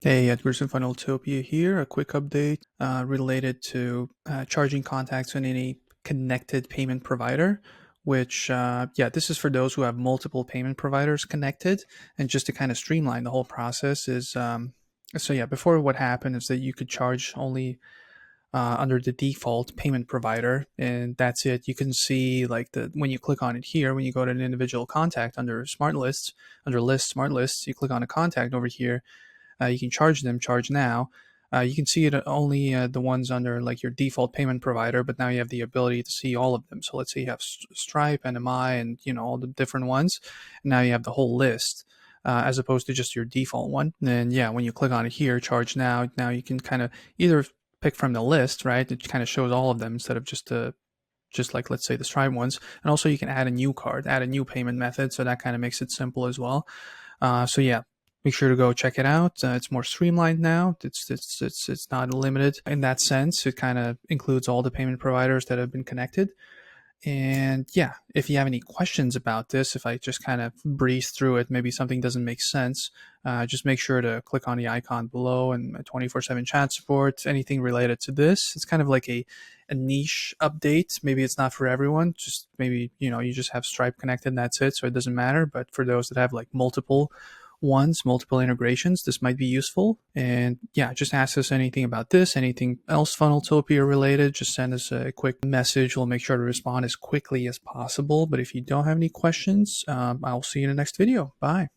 Hey, Edgar's in Funneltopia here. A quick update related to charging contacts on any connected payment provider, which, yeah, this is for those who have multiple payment providers connected. And just to kind of streamline the whole process is, so yeah, before what happened is that you could charge only under the default payment provider, and that's it. You can see like when you click on it here, when you go to an individual contact under smart lists, under list, smart lists, you click on a contact over here. You can charge them, charge now. You can see it only the ones under like your default payment provider, but now you have the ability to see all of them. So let's say you have Stripe, NMI, and all the different ones. And now you have the whole list. As opposed to just your default one. And then yeah, when you click on it here, charge now you can kind of either pick from the list, right? It kind of shows all of them instead of just like let's say the Stripe ones. And also you can add a new card, add a new payment method, so that kind of makes it simple as well. So yeah, make sure to go check it out. It's more streamlined now. It's not limited in that sense. It kind of includes all the payment providers that have been connected. And yeah, if you have any questions about this, if I just kind of breeze through it, maybe something doesn't make sense, just make sure to click on the icon below and 24/7 chat support, anything related to this. It's kind of like a niche update. Maybe it's not for everyone. Just maybe, you just have Stripe connected and that's it. So it doesn't matter. But for those that have like multiple multiple integrations, this might be useful. And yeah, just ask us anything about this, anything else Funneltopia related, just send us a quick message. We'll make sure to respond as quickly as possible. But if you don't have any questions, I'll see you in the next video. Bye.